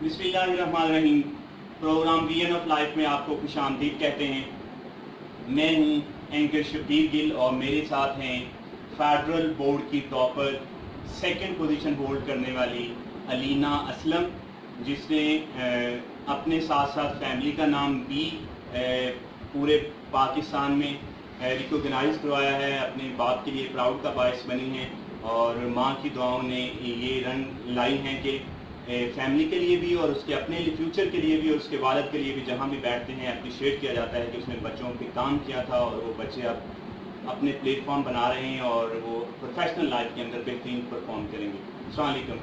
بسم اللہ الرحمن الرحیم. پروگرام وی این آف لائف میں آپ کو خوش آمدید کہتے ہیں. میں ہوں اینکر شبیر گل اور میرے ساتھ ہیں فیڈرل بورڈ کی ٹاپر سیکنڈ پوزیشن ہولڈ کرنے والی علینا اسلم، جس نے اپنے ساتھ ساتھ فیملی کا نام بھی پورے پاکستان میں ریکوگنائز کروایا ہے. اپنے باپ کے لیے پراؤڈ کا باعث بنی ہیں اور ماں کی دعاؤں نے یہ رنگ لائی ہیں کہ فیملی کے لیے بھی اور اس کے اپنے فیوچر کے لیے بھی اور اس کے والد کے لیے بھی جہاں بھی بیٹھتے ہیں اپریشیٹ کیا جاتا ہے کہ اس نے بچوں پہ کام کیا تھا اور وہ بچے اب اپنے پلیٹ فارم بنا رہے ہیں اور وہ پروفیشنل لائف کے اندر بہترین پرفارم کریں گے. السلام علیکم.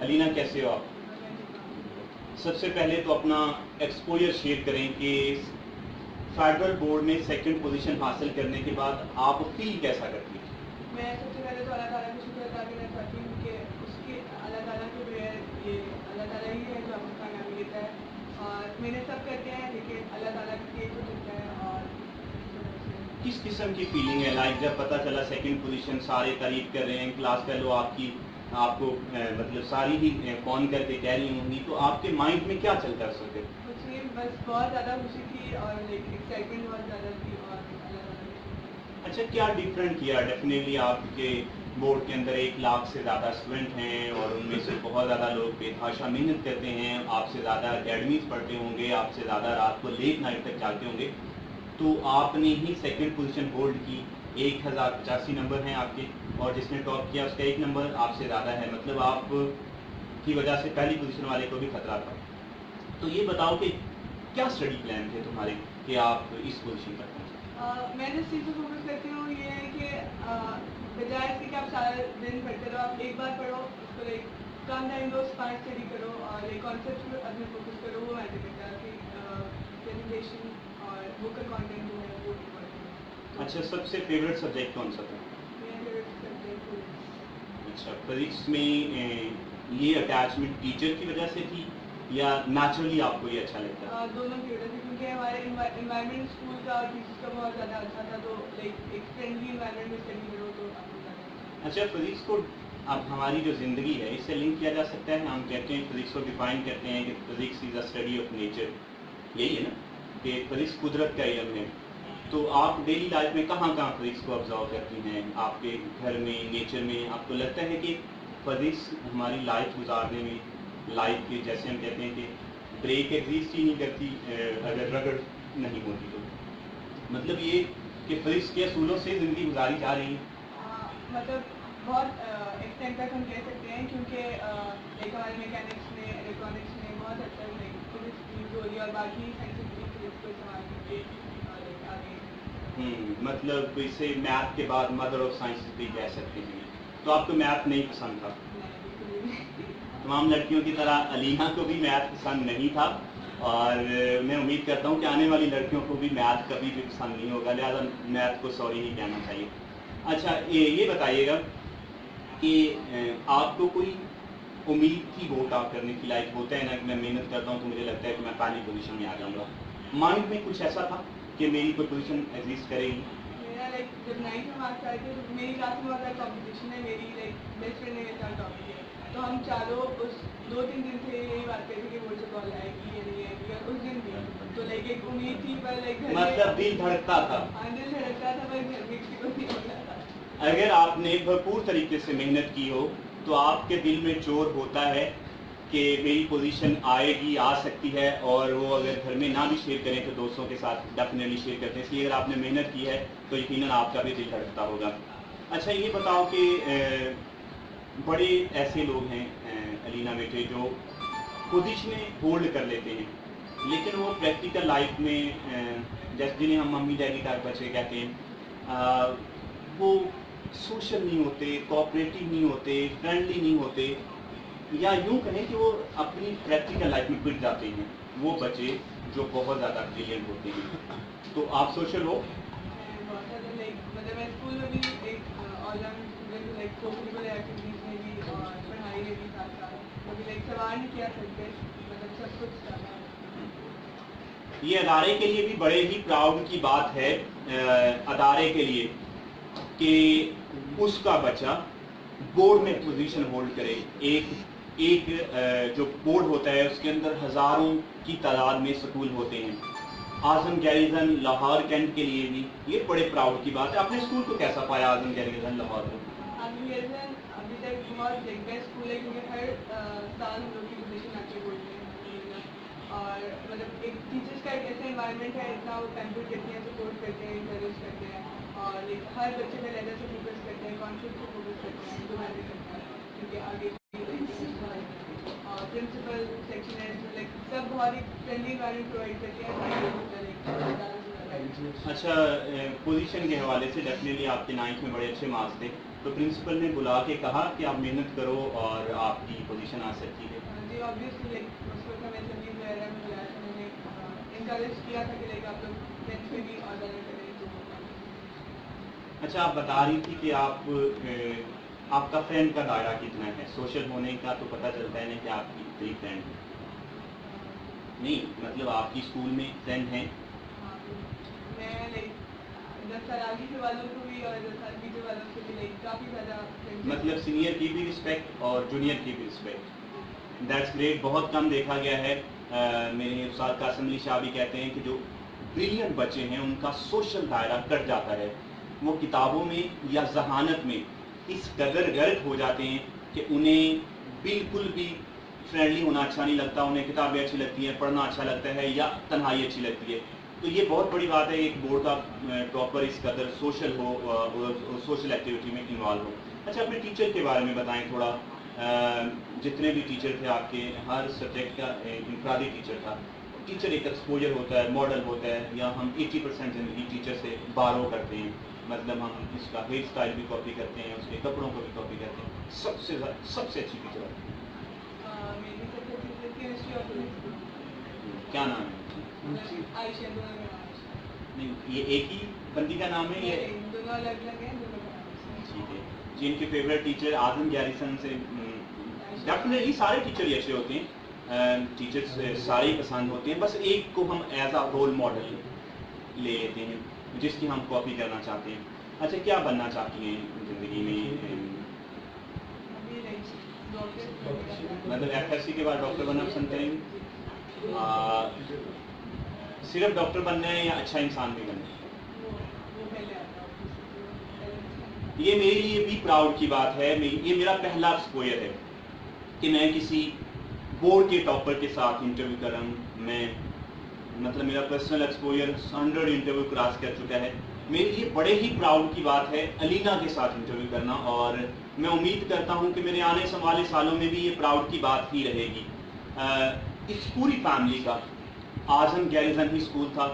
علینا کیسے ہو آپ؟ سب سے پہلے تو اپنا ایکسپوجر شیئر کریں کہ فیڈرل بورڈ میں سیکنڈ پوزیشن حاصل کرنے کے بعد آپ فیل کیسا کرتی ہیں؟ میں سب سے پہلے تو اللہ تعالیٰ کا شکر ادا کرنا چاہتی ہوں کہ اس کے اللہ تعالیٰ کے بغیر یہ اللہ تعالیٰ ہی ہے جو ہم کو کامیابی دیتا ہے اور محنت سب کرتے ہیں لیکن اللہ تعالیٰ کی کو ملتا ہے. اور کس قسم کی فیلنگ ہے لائک جب پتہ چلا سیکنڈ پوزیشن سارے تعریف کر رہے ہیں کلاس فیلو آپ کو مطلب ساری ہی فون کر کے کہہ رہی ہوں گی تو آپ کے مائنڈ میں کیا چلتا ہے اس وقت؟ کچھ نہیں بس بہت زیادہ خوشی تھی اور ایکسائٹمنٹ بہت زیادہ تھی. اور اللہ تعالیٰ اچھا کیا ڈفرینٹ کیا؟ ڈیفینیٹلی آپ کے بورڈ کے اندر 1 لاکھ سے زیادہ اسٹوڈنٹ ہیں اور ان میں سے بہت زیادہ لوگ بے تحاشا محنت کرتے ہیں. آپ سے زیادہ اکیڈمیز پڑھتے ہوں گے، آپ سے زیادہ رات کو لیٹ نائٹ تک جاگتے ہوں گے، تو آپ نے ہی سیکنڈ پوزیشن ہولڈ کی. 1085 نمبر ہیں آپ کے اور جس نے ٹاپ کیا اس کا 1 نمبر آپ سے زیادہ ہے. مطلب آپ کی وجہ سے پہلی پوزیشن والے کو بھی خطرہ تھا. تو یہ بتاؤ کہ کیا اسٹڈی پلان تھے تمہارے کہ آپ اس پوزیشن پر پہنچے؟ میں جس چیز کو فوکس کرتی ہوں یہ ہے کہ بجائے اس کے کہ آپ سارا دن پڑھتے رہو، آپ ایک بار پڑھو اس کو کم ٹائم دو، اسپارٹ اسٹڈی کرو اور کانسیپٹ پر اپنے فوکس کرو. وہ میٹر کرتا ہے کہ پریزنٹیشن اور بک کا کانٹینٹ جو ہے وہ امپورٹنٹ ہے. اچھا سب سے فیوریٹ سبجیکٹ کون سا تھا؟ میرا فیوریٹ سبجیکٹ اچھا فزکس میں یہ اٹیچمنٹ ٹیچر کی وجہ سے تھی یا نیچرلی آپ کو یہ اچھا لگتا ہے؟ دونوں کی وجہ سے کیونکہ ہمارے انوائرمنٹ اسکول کا اور ٹیچرس کا بہت زیادہ اچھا تھا. تو ایک فرینڈلی انوائرمنٹ میں اسٹڈی کرو تو آپ کو. اچھا فزکس کو اب ہماری جو زندگی ہے اس سے لنک کیا جا سکتا ہے؟ ہم کہتے ہیں فزکس کو ڈیفائن کرتے ہیں کہ physics is a study of nature, یہی ہے نا کہ فزکس قدرت کا علم ہے. تو آپ ڈیلی لائف میں کہاں کہاں فزکس کو آبزرو کرتی ہیں؟ آپ کے گھر میں، نیچر میں آپ کو لگتا ہے کہ فزکس ہماری لائف گزارنے میں، لائف کے جیسے ہم کہتے ہیں کہ بریک ایگزسٹ ہی نہیں کرتی اگر رگڑ نہیں ہوتی تو مطلب یہ کہ فزکس کے اصولوں سے زندگی گزاری جا رہی ہے؟ مطلب بہت ایکسٹینٹ تک ہم کہہ سکتے ہیں کیونکہ ہمارے میکینکس میں، الیکٹرانکس میں بہت حد تک فزکس یوز ہو رہی ہے اور باقی سائنس فزکس کو استعمال کر کے مطلب اسے میتھ کے بعد مدر آف سائنس بھی کہہ سکتے ہیں. تو آپ کو میتھ نہیں پسند تھا؟ تمام لڑکیوں کی طرح علینا کو بھی میتھ پسند نہیں تھا اور میں امید کرتا ہوں کہ آنے والی لڑکیوں کو بھی میتھ کبھی بھی پسند نہیں ہوگا، لہٰذا میتھ کو سوری ہی کہنا چاہیے. اچھا یہ بتائیے گا کہ آپ کو کوئی امید تھی ووٹ آؤٹ کرنے کی؟ لائک ہوتا ہے نا کہ میں محنت کرتا ہوں تو مجھے لگتا ہے کہ میں پہلی پوزیشن میں آ جاؤں گا. مائنڈ میں کچھ ایسا تھا کہ میری کوئی پوزیشن ایگزسٹ کرے گی؟ میرا جب 9th میں مارکس آئے تھے تو میری کلاس میں بہت زیادہ کمپٹیشن ہے. میری بیسٹ فرینڈ نے میرے ساتھ ٹاپ کیا تو ہم چاروں اس 2-3 دن سے یہی بات کرتے کہ بورڈ سے کال آئے گی یا نہیں آئے گی. اور اس دن بھی تو ایک امید تھی پر مطلب دل دھڑکتا تھا؟ دل دھڑکتا تھا پر گھر میں کسی کو نہیں ہوتا تھا. اگر آپ نے بھرپور طریقے سے محنت کی ہو تو آپ کے دل میں چور ہوتا ہے کہ میری پوزیشن آئے گی، آ سکتی ہے، اور وہ اگر گھر میں نہ بھی شیئر کریں تو دوستوں کے ساتھ ڈیفینیٹلی شیئر کرتے ہیں. اس لیے اگر آپ نے محنت کی ہے تو یقیناً آپ کا بھی دل دھڑکتا ہوگا. اچھا یہ بتاؤ کہ بڑے ایسے لوگ ہیں علینا بیٹے جو پوزیشنیں ہولڈ کر لیتے ہیں لیکن وہ پریکٹیکل لائف میں جیسے جنہیں ہم ممی ڈیڈی ٹائپ بچے کہتے ہیں وہ سوشل نہیں ہوتے، کوآپریٹو نہیں ہوتے، فرینڈلی نہیں ہوتے، یا یوں کہیں کہ وہ اپنی پریکٹیکل لائف میں پٹ جاتے ہیں وہ بچے جو بہت زیادہ بریلینٹ ہوتے ہیں. تو آپ سوشل ہو؟ بہت زیادہ مطلب میں اسکول میں بھی ایک آل راؤنڈ اسٹوڈنٹ کوکریکولر ایکٹیویٹیز میں بھی اور پڑھائی میں بھی ساتھ ساتھ کبھی سوال نہیں کیا سکتے مطلب سب کچھ کرنا. یہ ادارے کے لیے بھی بڑے ہی پراؤڈ کی بات ہے ادارے کے لیے کہ اس کا بچہ بورڈ میں پوزیشن ہولڈ کرے. ایک ایک جو بورڈ ہوتا ہے اس کے اندر ہزاروں کی تعداد میں سکول ہوتے ہیں. اعظم گیریزن لاہور کینٹ کے لیے بھی یہ بڑے پراؤڈ کی بات ہے. آپ نے اسکول کو کیسا پایا اعظم گیریزن لاہور میں؟ آگے گیریزن ابھی تک بہت بیسٹ اسکول ہے کیونکہ ہر سال ہم لوگ کی پوزیشن آگے بڑھتے ہیں اور مطلب ایک ٹیچرس کا ایک ایسا انوائرمنٹ ہے اتنا وہ پیمپر کرتے ہیں سپورٹ کرتے ہیں انکریج کرتے ہیں اور ہر بچے پہ لیول سے فوکس کرتے ہیں کانفیڈنس سے فوکس کرتے ہیں جو ہمیں کرتا ہے کیونکہ آگے اور پرنسپل سیکشن ہے سب بہت ہی فرینڈلی انوائرمنٹ پرووائڈ کرتے ہیں. اچھا پوزیشن کے حوالے سے ڈیفینیٹلی آپ کے 9th میں بڑے اچھے مارکس تھے تو پرنسپل نے بلا کے کہا کہ آپ محنت کرو اور آپ کی پوزیشن آ سکتی ہے؟ جی آبویسلی لائک اس وقت ہمیں سبھی وغیرہ میں بلایا تھا انہوں نے انکریج کیا تھا کہ لائک آپ لوگ 10th میں بھی اور زیادہ کریں. اچھا آپ بتا رہی تھی کہ آپ کا فرینڈ کا دائرہ کتنا ہے؟ سوشل ہونے کا تو پتہ چلتا ہے نا کہ آپ کی کتنی فرینڈ ہے. نہیں مطلب آپ کی اسکول میں فرینڈ ہیں؟ میں لائک 10 سال آگے کے والوں کو بھی اور 10 سال پیچھے والوں سے بھی لائک کافی زیادہ مطلب سینئر کی بھی رسپیکٹ اور جونیئر کی بھی رسپیکٹ. That's great. بہت کم دیکھا گیا ہے. میرے استاد قاسم علی شاہ بھی کہتے ہیں کہ جو بریلینٹ بچے ہیں ان کا سوشل دائرہ کٹ جاتا ہے. وہ کتابوں میں یا ذہانت میں اس قدر غرق ہو جاتے ہیں کہ انہیں بالکل بھی فرینڈلی ہونا اچھا نہیں لگتا. انہیں کتابیں اچھی لگتی ہیں, پڑھنا اچھا لگتا ہے یا تنہائی اچھی لگتی ہے. تو یہ بہت بڑی بات ہے ایک بورڈ کا ٹاپر اس قدر سوشل ہو, سوشل ایکٹیویٹی میں انوالو ہو. اچھا اپنے ٹیچر کے بارے میں بتائیں تھوڑا. جتنے بھی ٹیچر تھے آپ کے, ہر سبجیکٹ کا انفرادی ٹیچر تھا. ٹیچر ایک ایکسپوجر ہوتا ہے, ماڈل ہوتا ہے, یا ہم 80% زندگی ٹیچر سے بارو کرتے ہیں. مطلب ہم اس کا ہیئر اسٹائل بھی کاپی کرتے ہیں, اس کے کپڑوں کو بھی کاپی کرتے ہیں. سب سے اچھی ٹیچر کیا نام ہے؟ عائشہ. نہیں یہ ایک ہی بندی کا نام ہے یہ؟ دونوں الگ الگ ہیں. ٹھیک ہے جی. ان کے فیوریٹ ٹیچر اعظم گیریسن سے ڈیفینیٹلی سارے ٹیچر ہی اچھے ہوتے ہیں, ٹیچرس سارے ہی پسند ہوتے ہیں. بس ایک کو ہم ایز اے رول ماڈل لے لیتے ہیں جس کی ہم کاپی کرنا چاہتے ہیں. اچھا کیا بننا چاہتی ہیں زندگی میں؟ مطلب ایف ایس سی کے بعد ڈاکٹر بننا پسند کریں گے؟ صرف ڈاکٹر بننا ہے یا اچھا انسان بھی بننا ہے؟ یہ میرے لیے بھی پراؤڈ کی بات ہے. یہ میرا پہلا ایکسپوئر ہے کہ میں کسی بورڈ کے ٹاپر کے ساتھ انٹرویو کر رہا ہوں. میں مطلب میرا پرسنل ایکسپوئر 100 انٹرویو کراس کر چکا ہے. میرے لیے بڑے ہی پراؤڈ کی بات ہے علینا کے ساتھ انٹرویو کرنا, اور میں امید کرتا ہوں کہ میرے آنے والے سالوں میں بھی یہ پراؤڈ کی بات ہی رہے گی. اس پوری فیملی کا اعظم گیریزن ہی اسکول تھا.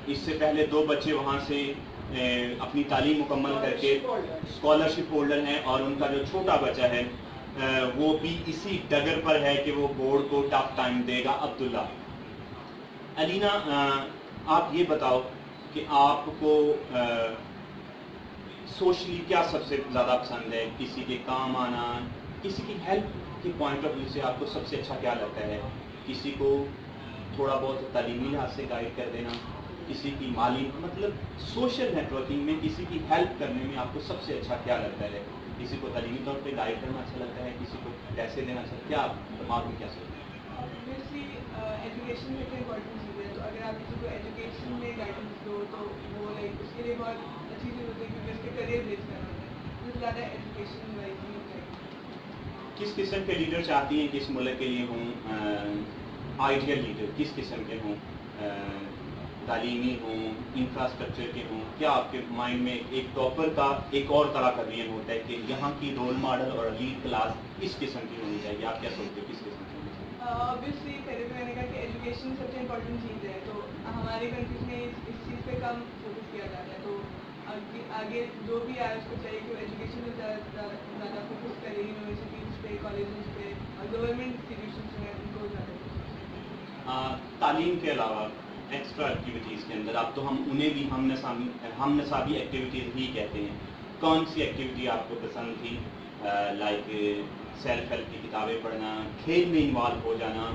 اس سے پہلے 2 بچے وہاں سے اپنی تعلیم مکمل کر کے اسکالرشپ ہولڈر ہیں, اور ان کا جو چھوٹا بچہ ہے وہ بھی اسی ڈگر پر ہے کہ وہ بورڈ کو ٹف ٹائم دے گا, عبداللہ. علینا آپ یہ بتاؤ کہ آپ کو سوشلی کیا سب سے زیادہ پسند ہے؟ کسی کے کام آنا, کسی کی ہیلپ کے پوائنٹ آف ویو سے آپ کو سب سے اچھا کیا لگتا ہے؟ کسی کو تھوڑا بہت تعلیمی لحاظ سے گائیڈ کر دینا, کسی کی مالی, مطلب سوشل نیٹ ورکنگ میں کسی کی ہیلپ کرنے میں آپ کو سب سے اچھا کیا لگتا ہے؟ کسی کو تعلیمی طور پہ گائیڈ کرنا اچھا لگتا ہے, کسی کو پیسے دینا اچھا, کیا دماغ میں کیا سوچتے ہیں؟ اوبویسلی ایجوکیشن ایک امپورٹنٹ چیز ہے. تو اگر آپ کسی کو ایجوکیشن میں گائیڈنس دو تو وہ لائک اس کے لیے بہت اچھی چیز ہوتی ہے کیونکہ اس کے کریئر بیس کرنا ہوتا ہے. اس سے زیادہ ایجوکیشن وائز نہیں ہوتا ہے. کس قسم کے لیڈر چاہتی ہیں کہ اس ملک کے لیے ہوں؟ آئیڈیل لیڈر کس قسم کے ہوں؟ تعلیمی ہوں, انفراسٹرکچر کے ہوں؟ کیا آپ کے مائنڈ میں ایک ٹاپر کا ایک اور طرح کا ویژن ہوتا ہے کہ یہاں کی رول ماڈل اور لیڈ کلاس اس قسم کی ہونی چاہیے؟ آپ کیا سوچتے ہو کس قسم کی ہونی چاہیے؟ اوبویسلی پہلے تو میں نے کہا کہ ایجوکیشن سب سے امپورٹنٹ چیز ہے. تو ہمارے کنٹریز میں اس چیز پہ کم فوکس کیا جاتا ہے. تو آگے جو بھی آئے اس کو چاہیے کہ ایجوکیشن پہ زیادہ فوکس کرے, یونیورسٹیز پہ, کالجز پہ, اور گورنمنٹ انسٹیٹیوشنس میں ان کو زیادہ فوکس. تعلیم کے علاوہ ایکسٹرا ایکٹیویٹیز کے اندر اب تو ہم انہیں بھی ہم نصابی ایکٹیویٹیز ہی کہتے ہیں. کون سی ایکٹیویٹی آپ کو پسند تھی؟ لائک سیلف ہیلپ کی کتابیں پڑھنا, کھیل میں انوالو ہو جانا,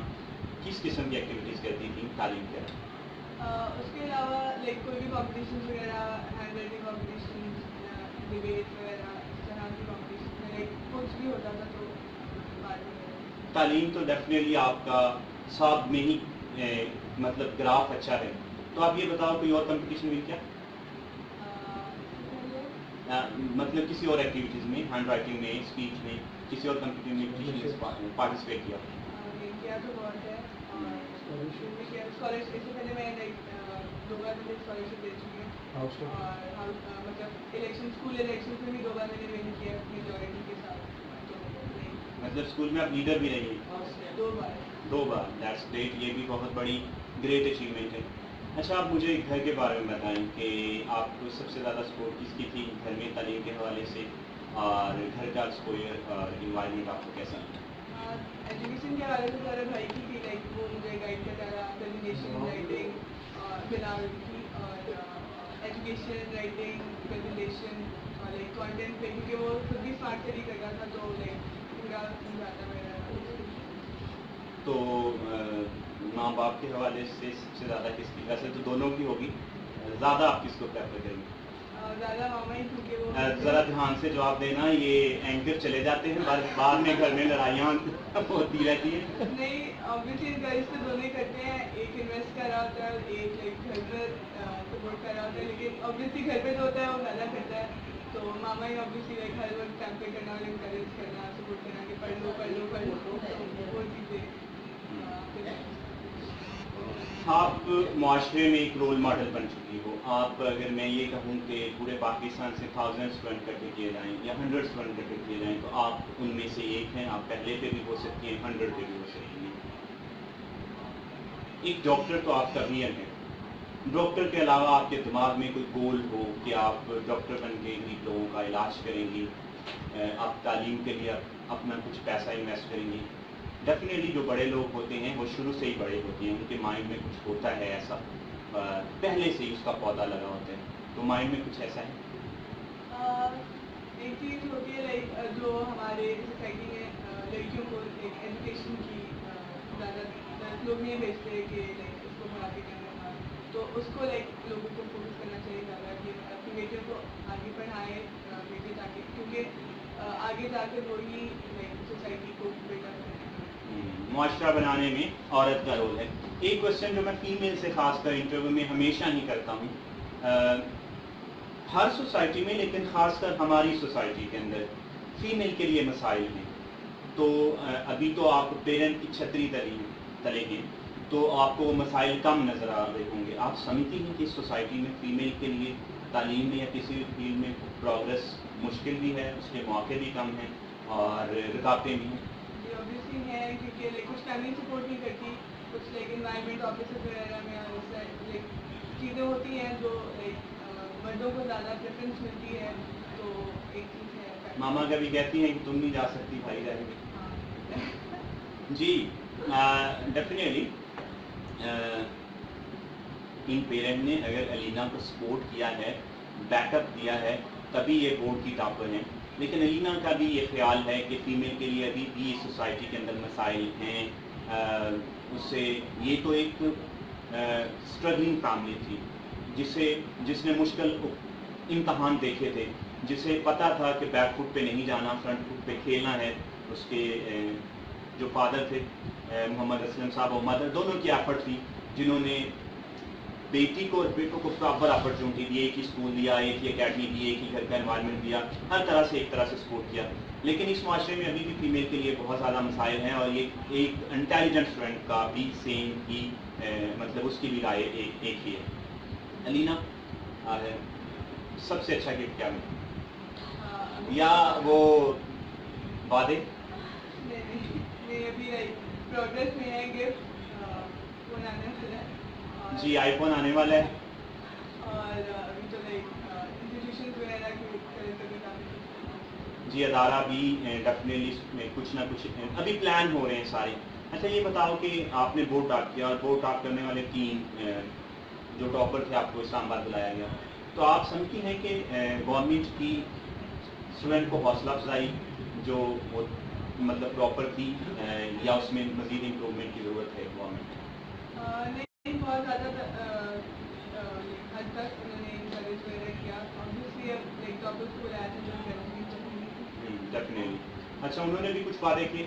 کس قسم کی ایکٹیویٹیز کرتی تھیں تعلیم کے علاوہ؟ اس کے علاوہ لائک کوئی بھی کمپٹیشنز وغیرہ, ہینڈ رائٹنگ کمپٹیشنز یا ڈبیٹ وغیرہ, اس طرح کی کمپٹیشن میں لائک کچھ بھی ہوتا تھا تو تعلیم تو ڈیفینیٹلی آپ کا ساتھ میں ہی مطلب گراف اچھا ہے. تو آپ یہ بتاؤ کوئی اور کمپٹیشن میں کیا مطلب کسی اور ایکٹیویٹیز میں, ہینڈ رائٹنگ میں, اسپیچ میں, کسی اور کمپٹیشن میں پارٹیسپیٹ کیا؟ کیا تو بہت ہے. اسکالرشپ سے پہلے میں لائک 2 بار میں اسکالرشپ دے چکی ہوں, اور مطلب الیکشن اسکول الیکشن میں بھی 2 بار میں نے ون کیا میجورٹی کے ساتھ. مطلب اسکول میں آپ لیڈر بھی رہی 2 بار. دیٹس گریٹ, یہ بھی بہت بڑی گریٹ اچیومنٹ ہے. اچھا آپ مجھے گھر کے بارے میں بتائیں کہ آپ کو سب سے زیادہ سپورٹ کس کی تھی گھر میں تعلیم کے حوالے سے, اور گھر کا سپورٹ اور انوائرمنٹ آپ کو کیسا؟ ایجوکیشن کے حوالے سے میرے بھائی کی تھی, لائک وہ مجھے گائڈ کرتا رہا, پریزنٹیشن رائٹنگ بناوٹ کی, اور ایجوکیشن رائٹنگ پریزنٹیشن اور لائک کانٹینٹ پہ, کیونکہ وہ خود بھی اسمارٹ اسٹڈی کرتا تھا تو لائک پورا سمجھاتا میرا. تو ماں باپ کے حوالے سے سب سے زیادہ کس کی, ویسے تو دونوں کی ہوگی, زیادہ آپ کس کو پریفر کریں گے؟ زیادہ ماما ہی, کیونکہ وہ ذرا دھیان سے جواب دینا, یہ اینکر چلے جاتے ہیں بعد میں گھر میں لڑائیاں ہوتی رہتی ہیں. نہیں, obviously encourage تو دونوں ہی کرتے ہیں, ایک انویسٹ کر رہا ہوتا ہے اور ایک لائک گھر پر سپورٹ کر رہا ہوتا ہے, لیکن obviously گھر پہ جو ہوتا ہے وہ زیادہ کرتا ہے, تو ماما ہی obviously لائک ہر وقت ٹائم پہ کرنا اور انکریج کرنا, سپورٹ کرنا کہ پڑھ لو پڑھ لو پڑھ لو, وہ چیزیں. آپ معاشرے میں ایک رول ماڈل بن چکی ہو. آپ اگر میں یہ کہوں کہ پورے پاکستان سے 1000 اسٹوڈنٹ اکٹھے کیے جائیں یا 100 اسٹوڈنٹ اکٹھے کیے جائیں تو آپ ان میں سے ایک ہیں. آپ پہلے پہ بھی ہو سکتی ہیں, 100 پہ بھی ہو سکتی ہیں. ایک ڈاکٹر تو آپ کا ویژن ہے. ڈاکٹر کے علاوہ آپ کے دماغ میں کوئی گول ہو کہ آپ ڈاکٹر بن کے غریب لوگوں کا علاج کریں گی, آپ تعلیم کے لیے اپنا کچھ پیسہ انویسٹ کریں گی. ڈیفینیٹلی جو بڑے لوگ ہوتے ہیں وہ شروع سے ہی بڑے ہوتے ہیں, ان کے مائنڈ میں کچھ ہوتا ہے ایسا, پہلے سے ہی اس کا پودا لگا ہوتا ہے. تو مائنڈ میں کچھ ایسا ہے؟ ایک چیز ہوتی ہے لائک جو ہمارے سوسائٹی میں لڑکیوں کو ایک ایجوکیشن کی زیادہ لوگ نہیں بھیجتے کہ لائک اس کو پڑھا کے کرنا, تو اس کو لائک لوگوں کو فوکس کرنا چاہیے زیادہ کہ اپنی بیٹیوں کو آگے پڑھائیں بیٹے تاکہ, کیونکہ آگے جا کے وہی لائک سوسائٹی کو بیٹا کریں. معاشرہ بنانے میں عورت کا رول ہے. ایک کوشچن جو میں فیمیل سے خاص کر انٹرویو میں ہمیشہ ہی کرتا ہوں, ہر سوسائٹی میں لیکن خاص کر ہماری سوسائٹی کے اندر فیمیل کے لیے مسائل ہیں. تو ابھی تو آپ پیرنٹ کی چھتری تلے ہیں تو آپ کو وہ مسائل کم نظر آ رہے ہوں گے. آپ سمجھتی ہیں کہ اس سوسائٹی میں فیمیل کے لیے تعلیم میں یا کسی بھی فیلڈ میں پروگرس مشکل بھی ہے, اس کے موقع بھی کم ہیں اور رکاوٹیں بھی ہیں؟ obviously ہے, کیونکہ لائک کچھ فیملی سپورٹ نہیں کرتی, کچھ لائک انوائرمنٹ آفیسز وغیرہ میں لائک چیزیں ہوتی ہیں جو لائک مردوں کو زیادہ پریفرنس ملتی ہے, تو ایک چیز ہے. ماما کبھی کہتی ہیں کہ تم نہیں جا سکتی, بھائی جائے گا. جی ڈیفینیٹلی ان پیرنٹ نے اگر علینا کو سپورٹ کیا ہے, بیک اپ دیا ہے, تبھی یہ بورڈ کی ٹاپر ہیں. لیکن علینا کا بھی یہ خیال ہے کہ فیمیل کے لیے ابھی بھی سوسائٹی کے اندر مسائل ہیں. اس سے یہ تو ایک اسٹرگلنگ فیملی تھی جس نے مشکل امتحان دیکھے تھے, جسے پتہ تھا کہ بیک فٹ پہ نہیں جانا, فرنٹ فٹ پہ کھیلنا ہے. اس کے جو فادر تھے محمد اسلم صاحب اور مدر دونوں کی ایفرٹ تھی, جنہوں نے بیٹی کو اور بیٹوں کو پراپر اپرچونٹی دی, ایک ہی اسکول دیا, ایک ہی اکیڈمی دی, ایک ہی گھر کا انوائرمنٹ دیا, ہر طرح سے ایک طرح سے سپورٹ کیا. لیکن اس معاشرے میں ابھی بھی فیمیل کے لیے بہت زیادہ مسائل ہیں, اور یہ ایک انٹیلیجنٹ اسٹوڈنٹ کا بھی سیم ہی مطلب اس کی بھی رائے ایک ہی ہے. علینا سب سے اچھا گفٹ کیا ملا, یا وہ وعدے؟ نہیں ابھی پروگرس میں ہے گفٹ, فون آنے والا ہے. جی آئی فون آنے والا ہے, اور ابھی تو لائک انسٹیٹیوشنز وغیرہ کی جی ادارہ بھی ڈیفینیٹلی کچھ نہ کچھ ابھی پلان ہو رہے ہیں سارے. اچھا یہ بتاؤ کہ آپ نے بورڈ ٹاپ کیا, اور بورڈ ٹاپ کرنے والے 3 جو ٹاپر تھے آپ کو اسلام آباد بلایا گیا, تو آپ سمجھتی ہیں کہ گورنمنٹ کی اسٹوڈنٹ کو حوصلہ افزائی جو مطلب پراپر تھی, یا اس میں مزید امپرومنٹ کی ضرورت ہے گورنمنٹ؟ نہیں, بہت زیادہ حد تک انہوں نے انکریج وغیرہ کیا. obviously اب لائک ٹاپرس کو لایا تھا جو ڈیفینیٹلی. اچھا انہوں نے بھی کچھ وعدے کیے؟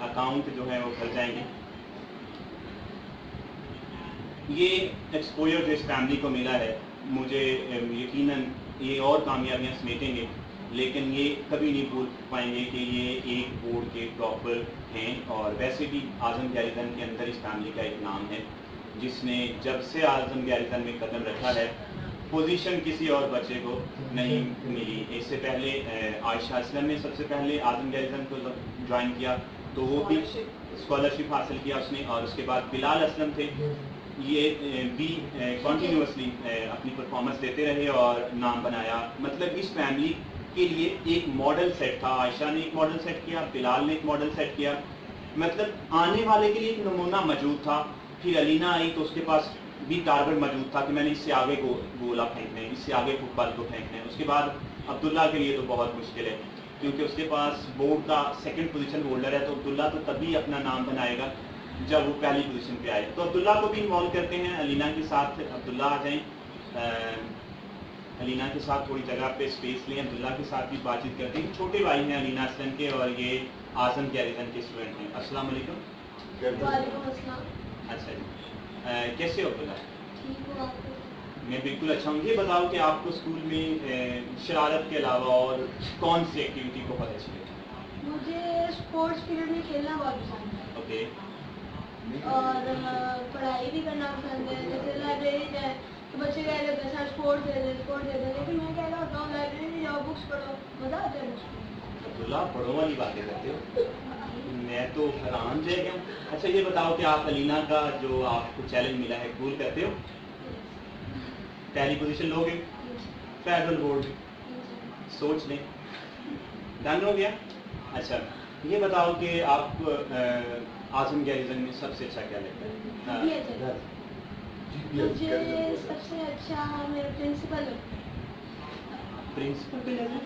اکاؤنٹ جو ہیں وہ بھر جائیں گے. یہ ایکسپوجر جو اس فیملی کو ملا ہے مجھے یقیناً یہ اور کامیابیاں سمیٹیں گے، لیکن یہ کبھی نہیں بھول پائیں گے کہ یہ ایک بورڈ کے ٹاپر ہیں. اور ویسے بھی اعظم گیاریزن کے اندر اس فیملی کا ایک نام ہے جس نے جب سے اعظم گیاریزن میں قدم رکھا ہے پوزیشن کسی اور بچے کو نہیں ملی. اس سے پہلے عائشہ اسلم نے سب سے پہلے اعظم گیاریزن کو جوائن کیا تو وہ بھی اسکالرشپ حاصل کیا اس نے، اور اس کے بعد بلال اسلم تھے، یہ بھی کنٹینیوسلی اپنی پرفارمنس دیتے رہے اور نام بنایا. مطلب اس فیملی کے لیے ایک ماڈل سیٹ تھا. عائشہ نے ایک ماڈل سیٹ کیا، بلال نے ایک ماڈل سیٹ کیا، مطلب آنے والے کے لیے ایک نمونہ موجود تھا. پھر علینا آئی تو اس کے پاس بھی ٹارگٹ موجود تھا کہ میں نے اس سے آگے کو گولا پھینکنا ہے، اس سے آگے فٹ بال کو پھینکنا ہے. اس کے بعد عبداللہ کے لیے تو بہت مشکل ہے کیونکہ اس کے پاس بورڈ کا سیکنڈ پوزیشن ہولڈر ہے، تو عبداللہ تو تبھی اپنا نام بنائے گا جب وہ پہلی پوزیشن پہ آئے. تو عبداللہ کو بھی انوالو کرتے ہیں. علینا کے ساتھ عبداللہ آ جائیں، علینا کے ساتھ تھوڑی جگہ پہ اسپیس لیں. عبداللہ کے ساتھ بھی بات چیت کرتے ہیں. چھوٹے بھائی ہیں علینا اسلم کے اور یہ اعظم گیاریزن کے اسٹوڈنٹ ہیں. السلام علیکم. وعلیکم السلام. اچھا جی، کیسے ہو عبداللہ؟ ٹھیک ہوں. آپ کو میں بالکل اچھا ہوں. یہ بتاؤ کہ آپ کو اسکول میں شرارت کے علاوہ اور کون سی ایکٹیویٹی بہت اچھی لگتی مجھے اسپورٹس پیریڈ میں کھیلنا بہت پسند ہے ہے؟ اوکے. اور پڑھائی بھی کرنا پسند ہے. جیسے لائبریری ہے تو بچے کہہ رہے ہوتے ہیں سر اسپورٹس دے دیں اسپورٹس دے دیں، لیکن میں کہہ رہا ہوتا ہوں لائبریری میں جاؤ بکس پڑھو، مزہ آتا ہے بکس پڑھنے. عبداللہ بڑوں والی باتیں کرتے ہو، میں تو حیران رہ گیا ہوں. اچھا یہ بتاؤ کہ آپ علینا کا جو آپ کو چیلنج ملا ہے قبول کرتے ہو؟ پہلی پوزیشن لوگے فیڈرل بورڈ سوچ لیں، ڈن ہو گیا. اچھا یہ بتاؤ کہ آپ کو اعظم گیاریزن میں سب سے اچھا کیا لگتا ہے؟ مجھے سب سے اچھا میرے پرنسپل پرنسپل پہ لگا؟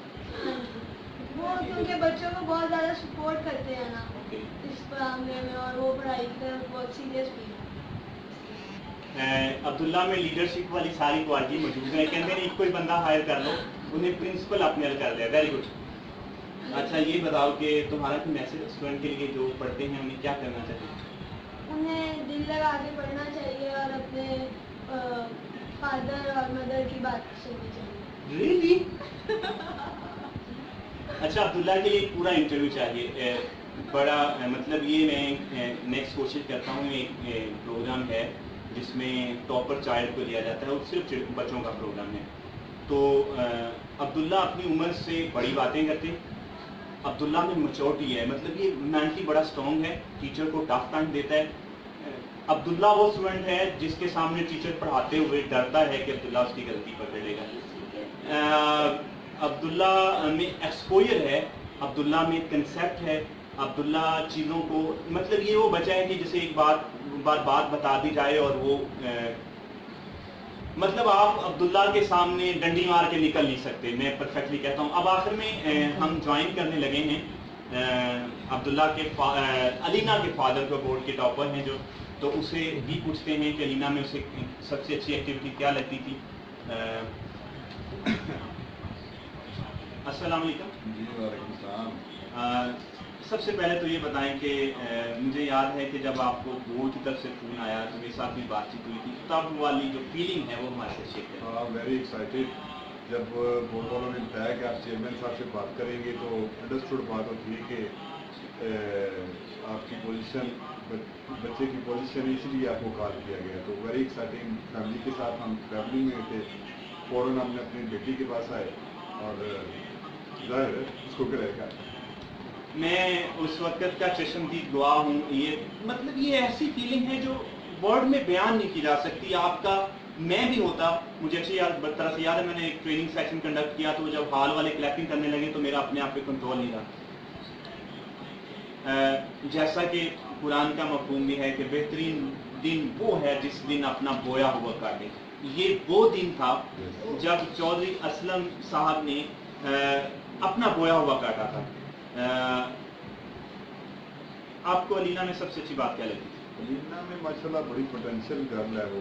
وہ کیونکہ بچوں کو بہت زیادہ سپورٹ کرتے ہیں نا اوکے. اس معاملے میں، اور وہ پڑھائی کی طرف بہت سیریس بھی ہے. عبداللہ میں لیڈرشپ والی ساری کوالٹی موجود ہے. کہتے ہیں کوئی بندہ ہائر کر لو، انہیں پرنسپل اپنے کر لیا. Very good. اچھا یہ بتاؤ کہ تمہارا کوئی میسج اسٹوڈنٹ کے لیے جو پڑھتے ہیں انہیں کیا کرنا چاہیے؟ انہیں دل لگا کے پڑھنا چاہیے اور اپنے فادر اور مدر کی بات سننی چاہیے. ریئلی؟ اچھا عبداللہ کے لیے پورا انٹرویو چاہیے بڑا. مطلب یہ میں نیکسٹ کوشش کرتا ہوں. ایک پروگرام ہے جس میں ٹاپر چائلڈ کو لیا جاتا ہے اور صرف بچوں کا پروگرام ہے. تو عبداللہ اپنی عمر سے بڑی باتیں کرتے ہیں. عبداللہ میں میچورٹی ہے، مطلب یہ مینٹلی بڑا اسٹرانگ ہے، ٹیچر کو ٹف ٹائم دیتا ہے. عبداللہ وہ اسٹوڈنٹ ہے جس کے سامنے ٹیچر پڑھاتے ہوئے ڈرتا ہے کہ عبداللہ اس کی غلطی پکڑ لے گا. عبداللہ میں ایکسپوجر ہے، عبداللہ میں کنسیپٹ ہے. عبداللہ چیزوں کو مطلب یہ وہ بچہ ہے کہ جسے ایک بات بتا دی جائے اور وہ مطلب آپ عبداللہ کے سامنے ڈنڈی مار کے نکل نہیں سکتے. میں پرفیکٹلی کہتا ہوں. اب آخر میں ہم جوائن کرنے لگے ہیں. عبداللہ کے علینا کے فادر کو بورڈ کے ٹاپر ہیں جو، تو اسے بھی پوچھتے ہیں کہ علینا میں اسے سب سے اچھی ایکٹیویٹی کیا لگتی تھی. السلام علیکم. جی وعلیکم السلام. سب سے پہلے تو یہ بتائیں کہ مجھے یاد ہے کہ جب آپ کو بورڈ کی طرف سے فون آیا تو میرے ساتھ بھی بات چیت ہوئی تھی، تب والی جو فیلنگ ہے وہ ہمارے سے شیئر کریں. Very excited. جب بورڈ والوں نے بتایا کہ آپ چیئرمین صاحب سے بات کریں گے تو انڈرسٹوڈ بات ہوتی ہے کہ آپ کی پوزیشن بچے کی پوزیشن ہے، اس لیے آپ کو کال کیا گیا. تو ویری ایکسائٹنگ. فیملی کے ساتھ ہم ٹریولنگ میں تھے، فوراً ہم نے اپنی بیٹی کے پاس آئے اور ظاہر ہے اس کو کرے گا. میں اس وقت کا چشمدید گواہ ہوں. یہ مطلب یہ ایسی فیلنگ ہے جو ورڈ میں بیان نہیں کی جا سکتی. آپ کا میں بھی ہوتا، مجھے اچھی طرح سے یاد ہے میں نے ایک ٹریننگ سیکشن کنڈکٹ کیا تو جب ہال والے کلیپنگ کرنے لگے تو میرا اپنے آپ پہ کنٹرول نہیں رہا. جیسا کہ قرآن کا مفہوم بھی ہے کہ بہترین دن وہ ہے جس دن اپنا بویا ہوا کاٹے. یہ وہ دن تھا جب چودھری اسلم صاحب نے اپنا بویا ہوا کاٹا تھا. آپ کو علینا میں سب سے اچھی بات کیا لگی؟ علینا میں ماشاءاللہ بڑی پوٹینشیل گرل ہے وہ.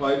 5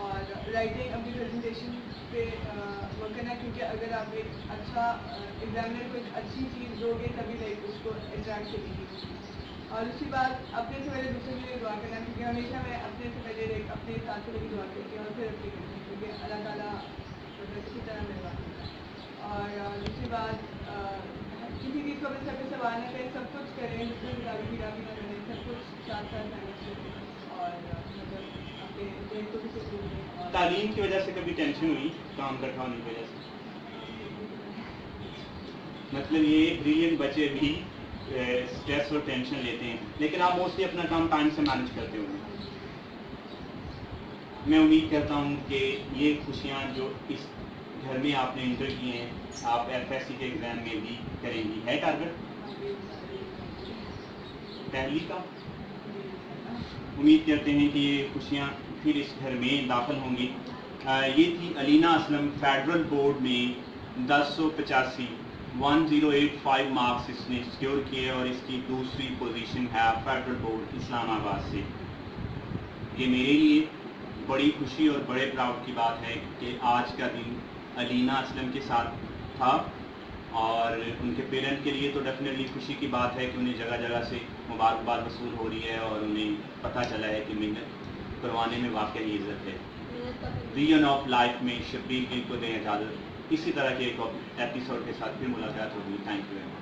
اور رائٹنگ اپنی پریزنٹیشن پہ ورک کرنا, کیونکہ اگر آپ ایک اچھا ایگزامنر کو ایک اچھی چیز دو گے تبھی لائک اس کو انٹریکٹ کرے گی. اور اسی بات اپنے سے پہلے دوسرے کے لیے دعا کرنا, کیونکہ ہمیشہ میں اپنے سے پہلے ایک اپنے ساتھ سے دعا کرتی ہوں اور پھر اپنی کرتی ہوں, کیونکہ اللہ تعالیٰ اسی طرح میرے بات کرتا ہے. اور دوسری بات, کسی چیز کو اپنے سب پہ سوال نہ کریں, سب کچھ کریں, دوسرے کتابی بھی نہ کریں, سب کچھ ساتھ ساتھ مینیج کریں اور مطلب اپنے دل کو بھی سکون دیں. تعلیم کی وجہ سے کبھی ٹینشن ہوئی کام رکھا ہونے کی وجہ سے؟ مطلب یہ بریلینٹ بچے بھی اسٹریس اور ٹینشن لیتے ہیں, لیکن آپ موسٹلی اپنا کام ٹائم سے مینیج کرتے ہوں گے. میں امید کرتا ہوں کہ یہ خوشیاں جو اس گھر میں آپ نے انٹر کی ہیں آپ ایف ایس سی کے ایگزام میں بھی کریں گی. ہے ٹارگیٹ پہلی کا؟ امید کرتے ہیں کہ یہ خوشیاں پھر اس گھر میں داخل ہوں گی. یہ تھی علینا اسلم, فیڈرل بورڈ میں 1085 1085 مارکس اس نے سیکیور کیے اور اس کی دوسری پوزیشن ہے فیڈرل بورڈ اسلام آباد سے. یہ میرے لیے بڑی خوشی اور بڑے پراؤڈ کی بات ہے کہ آج کا دن علینا اسلم کے ساتھ تھا, اور ان کے پیرنٹ کے لیے تو ڈیفینیٹلی خوشی کی بات ہے کہ انہیں جگہ جگہ سے مبارکباد وصول ہو رہی ہے اور انہیں پتہ چلا ہے کہ محنت کروانے میں واقعی عزت ہے. ریجن آف لائف میں شبیر گل کو دیں اجازت, اسی طرح کے ایک ایپیسوڈ کے ساتھ پھر ملاقات ہوگی. Thank you very much.